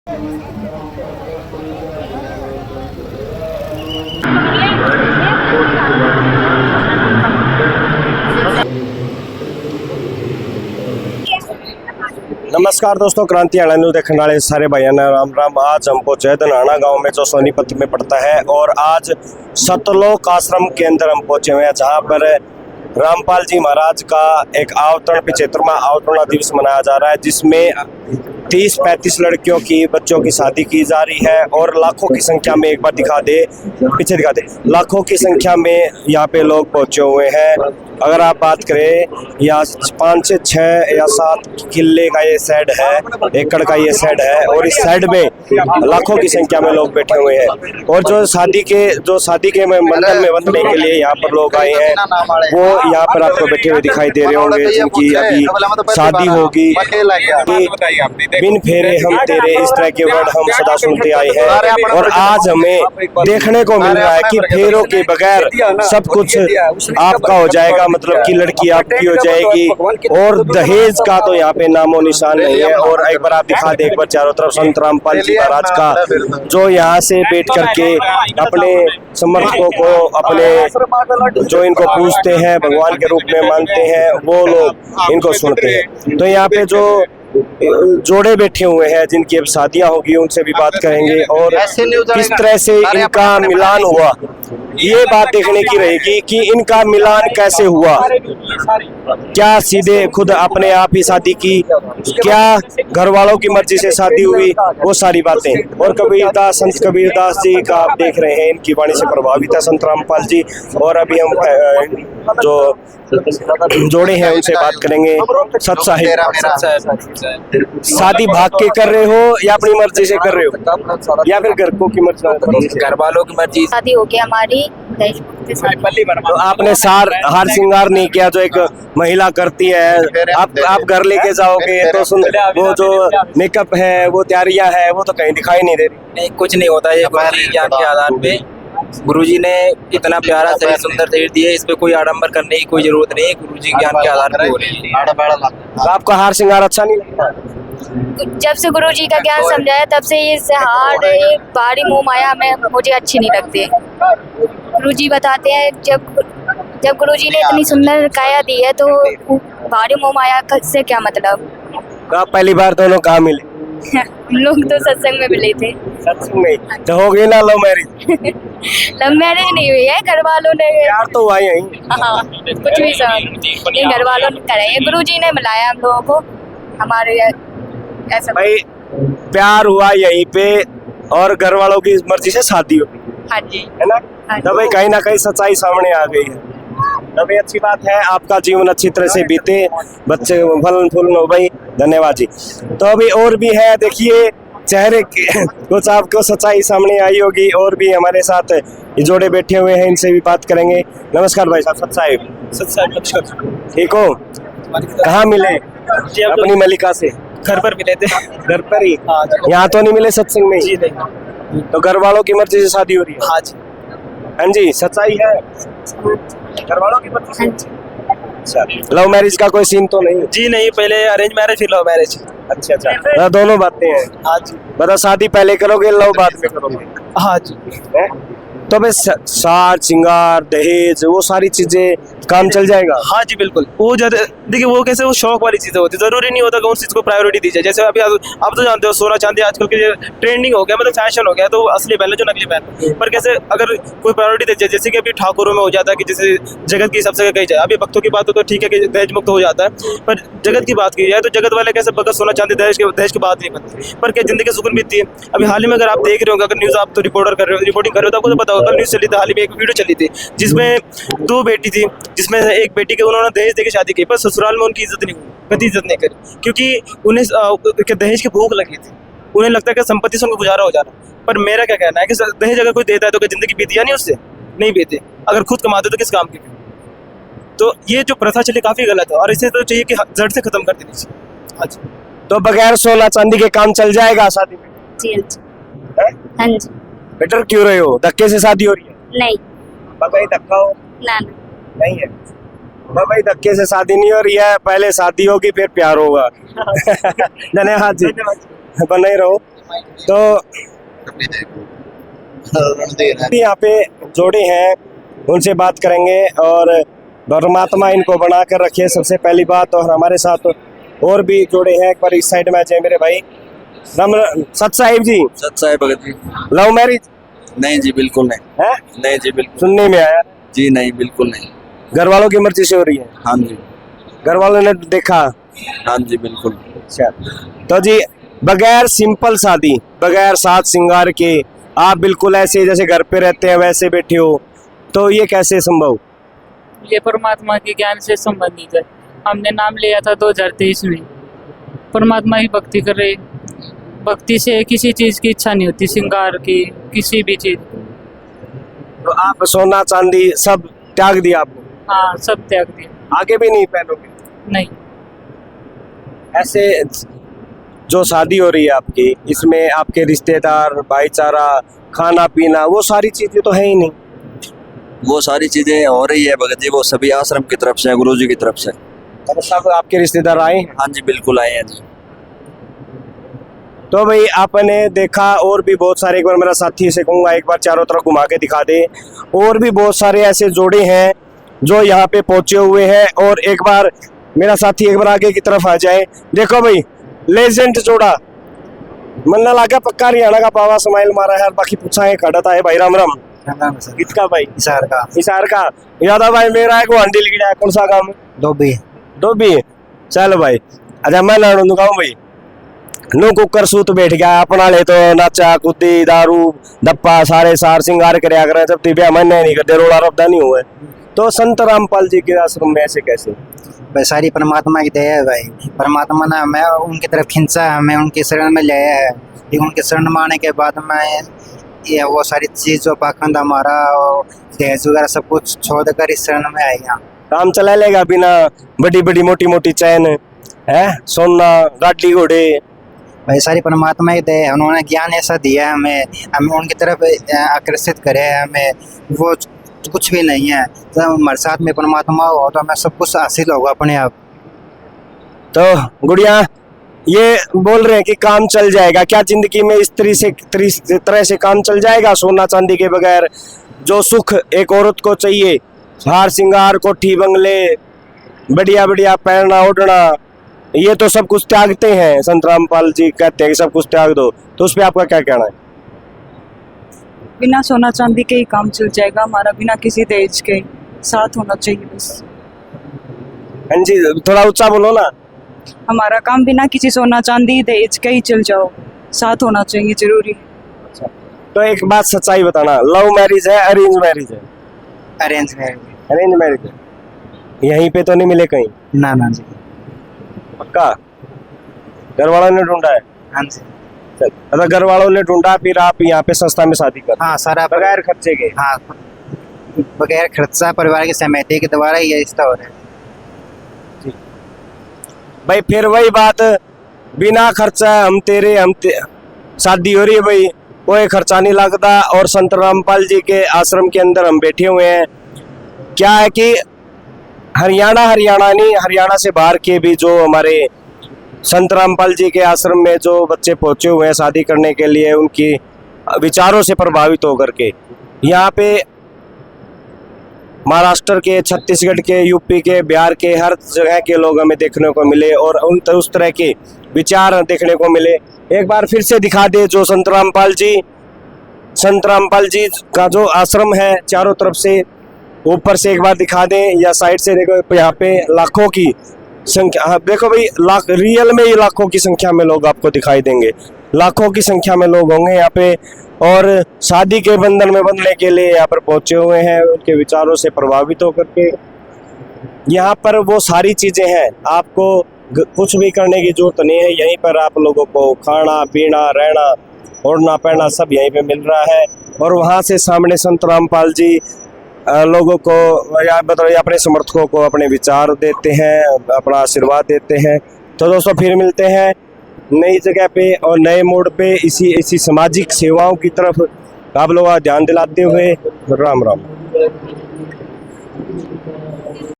नमस्कार दोस्तों, क्रांति हरियाणा न्यूज़ देखने वाले सारे भाइयों ने राम राम। आज हम पहुंचे हैं धनाना गांव में जो सोनीपत में पड़ता है और आज सतलोक आश्रम के अंदर हम पहुंचे हुए हैं, जहां पर रामपाल जी महाराज का एक अवतरण 75वां अवतरण दिवस मनाया जा रहा है, जिसमें 30-35 लड़कियों की बच्चों की शादी की जा रही है और लाखों की संख्या में, एक बार पीछे दिखा दे, लाखों की संख्या में यहाँ पे लोग पहुंचे हुए हैं। अगर आप बात करें, या 5 से 6 या 7 किले का ये शेड है, एकड़ का ये शेड है और इस शेड में लाखों की संख्या में लोग बैठे हुए हैं। और जो शादी के मंडल में बंधने के लिए यहाँ पर लोग आए हैं, वो यहाँ पर आपको बैठे हुए दिखाई दे रहे होंगे, जिनकी अभी शादी होगी। बिन फेरे हम तेरे, इस तरह के वर्ड हम सदा सुनते आए हैं और आज हमें देखने को मिल रहा है कि फेरों के बगैर सब कुछ आपका हो जाएगा, मतलब कि लड़की आपकी हो जाएगी और दहेज का तो यहाँ पे नामो निशान नहीं है। और एक बार आप दिखा दे, एक बार चारों तरफ संत रामपाल जी महाराज का, जो यहाँ से बैठ करके अपने समर्थकों को, अपने जो इनको पूजते हैं, भगवान के रूप में मानते हैं, वो लोग इनको सुनते हैं। तो यहाँ पे जो जोड़े बैठे हुए हैं जिनकी अब शादियां होगी, उनसे भी बात करेंगे और किस तरह से इनका मिलान हुआ, ये बात देखने की रहेगी कि इनका मिलान कैसे हुआ। क्या सीधे खुद अपने आप ही शादी की, क्या घर वालों की मर्जी से शादी हुई, वो सारी बातें। और कबीरदास, संत कबीरदास जी का आप देख रहे हैं, इनकी वाणी से प्रभावित है संत रामपाल जी। और अभी हम जो जोड़े हैं उनसे बात करेंगे। सत साहिब, शादी भाग के कर रहे हो या अपनी मर्जी से कर रहे हो, या फिर घर को की मर्जी, घर वालों की मर्जी? शादी हो गया हमारी। तो आपने हार श्रृंगार नहीं किया जो एक महिला करती है, आप घर लेके जाओगे तो सुन, वो जो मेकअप है, वो तैयारियां है, वो तो कहीं दिखाई नहीं दे रही। नहीं, कुछ नहीं होता है। गुरुजी ज्ञान के आधार पे गुरुजी ने इतना प्यारा शरीर, सुंदर शरीर दिए, इस पे कोई आडंबर करने की कोई जरूरत नहीं है। गुरुजी ज्ञान के आधार पे हो रही है। तो आपका हार श्रृंगार अच्छा नहीं लगता? जब से गुरुजी का ज्ञान समझाया तब से ये हार, बाहरी मुंह माया में मुझे अच्छी नहीं लगती। गुरुजी बताते हैं, जब गुरुजी ने इतनी सुंदर काया दी है तो बाहरी मुंह माया से क्या मतलब। तो आप पहली बार दोनों कहाँ मिले? हम लोग तो सत्संग में मिले थे। सत्संग में? तो हो गई ना लव मैरिज? लव मैरिज नहीं हुई है, घर वालों ने। प्यार तो हुआ यहीं। हाँ, कुछ भी समझ, घर वालों ने कराया, गुरुजी ने मिलाया हम लोगों को। हमारे ऐसा भाई प्यार हुआ यहीं पे और घर वालों की मर्जी से शादी हो, हाँ जी, है ना? तो भाई कहीं ना कहीं सच्चाई सामने आ गई है। तभी अच्छी बात है, आपका जीवन अच्छी तरह से बीते, बच्चे फलन फूलन हो भाई। धन्यवाद जी। तो अभी और भी है, देखिए चेहरे की कुछ आपको सच्चाई सामने आई होगी। और भी हमारे साथ ये जोड़े बैठे हुए हैं, इनसे भी बात करेंगे। नमस्कार भाई साहब। सत साहिब नमस्कार। ठीक हो? कहाँ मिले? अपनी मलिका से घर पर मिले थे। घर पर ही? यहाँ तो नहीं मिले सत्संग में? जी नहीं। तो घर वालों की मर्जी से शादी हो रही है? हाँ जी। हाँ जी, सच्चाई है, घर वालों की मर्जी से। अच्छा, लव मैरिज का कोई सीन तो नहीं? जी नहीं, पहले अरेंज मैरिज फिर लव मैरिज। अच्छा अच्छा, दोनों बातें हैं। हाँ जी। मतलब शादी पहले करोगे, लव बाद में करोगे? हाँ जी। तो बस सार श्रृंगार, दहेज, वो सारी चीजें काम चल जाएगा? हाँ जी बिल्कुल। वो ज्यादा देखिए, वो कैसे, वो शौक वाली चीजें होती है। जरूरी नहीं होता कि उस चीज को प्रायोरिटी दी जाए। जैसे अभी आप तो जानते हो, सोना चांदी आजकल के ट्रेंडिंग हो गया, मतलब फैशन हो गया, तो असली पहले जो नकली पहन। पर कैसे अगर कोई प्रायोरिटी दी जाए, जैसे कि अभी ठाकुरों में हो जाता है कि जैसे जगत की सबसे कही जाए। अभी भक्तों की बात हो तो ठीक है कि दहेज मुक्त हो जाता है, पर जगत की बात की जाए तो जगत वाले कैसे भगत सोना चांदी दहेज की बात नहीं बनती, पर क्या जिंदगी सुकून बीतती है। अभी हाल ही में अगर आप देख रहे हो, अगर न्यूज आप तो रिपोर्टिंग कर रहे हो तो आपको तो पता होगा, कल न्यूज चली थी, हाल ही में एक वीडियो चली थी जिसमें 2 बेटी थी, जिसमें एक बेटी के उन्होंने दहेज देके शादी की, पर ससुराल में उनकी इज्जत नहीं हुई, कभी इज्जत नहीं करी, क्योंकि उन्हें दहेज की भूख लगी थी। उन्हें लगता है कि संपत्ति से उनको गुजारा हो जाना। पर मेरा क्या कहना है कि दहेज अगर कोई देता है तो क्या जिंदगी बीती या नहीं उससे? नहीं बीते। अगर खुद कमाते तो किस काम की? तो ये जो प्रथा चली काफी गलत है और इसे तो चाहिए कि जड़ से खत्म कर देनी चाहिए। हाँ जी। तो बगैर सोना चांदी के काम चल जाएगा शादी में? जी हाँ जी। बेटर क्यों रहे हो? धक्के से शादी हो रही है? नहीं, भाई धक्का हो ना नहीं है भाई, धक्के से शादी नहीं हो रही है, पहले शादी होगी फिर प्यार होगा। धन्यवाद जी, बने रहो। तो यहाँ पे जोड़े हैं, उनसे बात करेंगे और परमात्मा इनको बना कर रखे सबसे पहली बात। और हमारे साथ और भी जोड़े हैं, एक बार इस साइड में आ जाए मेरे भाई। राम सत साहिब जी, सत साहिब भगत जी। लव मैरिज नहीं जी बिल्कुल नहीं है? नहीं जी बिल्कुल सुनने में आया। जी नहीं बिल्कुल नहीं। घर वालों की मर्जी से हो रही है? हाँ जी घर वालों ने देखा? हाँ जी बिल्कुल। अच्छा, तो जी बगैर सिंपल शादी, बगैर साज श्रृंगार के आप बिल्कुल ऐसे जैसे घर पे रहते हैं वैसे बैठे हो, तो ये कैसे संभव? ये परमात्मा के ज्ञान से संबंधित है। हमने नाम लिया था 2023 में। परमात्मा की भक्ति कर रहे, भक्ति से किसी चीज़ की इच्छा नहीं होती, श्रृंगार की, किसी भी चीज़। तो आप सोना चांदी सब त्याग दिया आपने? हाँ, सब त्याग दिया। आगे भी नहीं पहनोगे? नहीं। ऐसे जो शादी हो रही है आपकी, इसमें आपके रिश्तेदार, भाईचारा, खाना पीना, वो सारी चीजें तो है ही नहीं। वो सारी चीजें हो रही है भगत जी, वो सभी आश्रम की तरफ से, गुरु जी की तरफ से। तो सब आपके रिश्तेदार आए हैं? हाँ जी बिल्कुल आए हैं जी। तो भाई आपने देखा और भी बहुत सारे, एक बार मेरा साथी से कहूँगा एक बार चारों तरफ घुमा के दिखा दे। और भी बहुत सारे ऐसे जोड़े हैं जो यहाँ पे पहुंचे हुए हैं। और एक बार मेरा साथी एक बार आगे की तरफ आ जाए। देखो भाई, लेजेंड जोड़ा मन लगा पक्का हरियाणा का पावा स्माइल मारा है। बाकी पूछा है खड़ा है भाई। राम राम। किसका भाई? इशार का। इशार का यादा भाई मेरा है, गुवाहाटी लिखा है। कौन सा काम? डोबी। डोबी। चल भाई, अच्छा मैं लाड़ू गाँव भाई नो कुकर सूत बैठ गया अपना ले, तो नाचा कूदी दारू दप्पा सारे सार सिंगार करया करे, जब तिब्या मन नहीं करते, रोड़ा रब्दा नहीं हुआ। तो संत रामपाल जी के आश्रम में ऐसे कैसे? भाई सारी परमात्मा की दया है भाई। परमात्मा ने हमें उनकी तरफ खींचा है, हमें उनके शरण में लाया है। फिर उनके शरण में आने के बाद में ये वो सारी चीज जो पाखंड हमारा और दहेज वगैरह सब कुछ छोड़ कर इस शरण में आए यहाँ। काम चला लेगा बिना बड़ी बड़ी मोटी मोटी चैन है, सोना गाड़ी घोड़े? भाई सारी परमात्मा की दया है। उन्होंने ज्ञान ऐसा दिया है हमें, हमें उनकी तरफ आकर्षित करे है। हमें वो कुछ भी नहीं है, जब हमारे साथ में परमात्मा हो तो हमें सब कुछ हासिल होगा अपने आप। तो गुड़िया ये बोल रहे हैं कि काम चल जाएगा, क्या जिंदगी में इस तरह से काम चल जाएगा? सोना चांदी के बगैर जो सुख एक औरत को चाहिए, हार श्रृंगार, कोठी बंगले, बढ़िया बढ़िया पहनना ओढ़ना, ये तो सब कुछ त्यागते हैं। संत रामपाल जी कहते हैं कि सब कुछ त्याग दो, तो उस पर आपका क्या कहना है? बिना सोना चांदी के ही काम चल जाएगा हमारा, बिना किसी दहेज के। साथ होना चाहिए बस। हाँ जी, थोड़ा ऊंचा बोलो ना। हमारा काम बिना किसी सोना चांदी दहेज के ही चल जाओ, साथ होना चाहिए जरूरी। तो एक बात सच्चाई बताना, लव मैरिज है अरेंज मैरिज है? Arrange marriage. अरेंज मैरिज है। यहीं पे तो नहीं मिले कहीं? ना ना जी। पक्का घर वालों ने ढूंढा है? हाँ जी। अगर घर वालों ने ढूंढा, फिर आप यहाँ पे संस्था में शादी कर? हाँ सारा बगैर खर्चे के? हाँ बगैर खर्चा, परिवार की सहमति के द्वारा ये रिश्ता हो रहा है। भाई फिर वही बात, बिना खर्चा हम तेरे शादी हो रही है भाई, कोई खर्चा नहीं लगता। और संत रामपाल जी के आश्रम के अंदर हम बैठे हुए हैं। क्या है कि हरियाणा नहीं, हरियाणा से बाहर के भी जो हमारे संत रामपाल जी के आश्रम में जो बच्चे पहुंचे हुए हैं शादी करने के लिए, उनकी विचारों से प्रभावित होकर के यहाँ पे महाराष्ट्र के, छत्तीसगढ़ के, यूपी के, बिहार के, हर जगह के लोग हमें देखने को मिले और उस तरह के विचार देखने को मिले। एक बार फिर से दिखा दे जो संत रामपाल जी का जो आश्रम है, चारों तरफ से ऊपर से एक बार दिखा दें या साइड से देखो, यहाँ पे लाखों की संख्या, देखो भाई लाख, रियल में ही लाखों की संख्या में लोग आपको दिखाई देंगे। लाखों की संख्या में लोग होंगे यहाँ पे और शादी के बंधन में बंधने के लिए यहाँ पर पहुंचे हुए हैं, उनके विचारों से प्रभावित होकर के। यहाँ पर वो सारी चीजें हैं, आपको कुछ भी करने की जरूरत नहीं है। यहीं पर आप लोगों को खाना पीना रहना ओढ़ना पहना सब यहीं पे मिल रहा है। और वहाँ से सामने संत रामपाल जी लोगों को या मतलब अपने समर्थकों को अपने विचार देते हैं, अपना आशीर्वाद देते हैं। तो दोस्तों फिर मिलते हैं नई जगह पे और नए मोड़ पे इसी सामाजिक सेवाओं की तरफ आप लोग ध्यान दिलाते हुए। राम राम।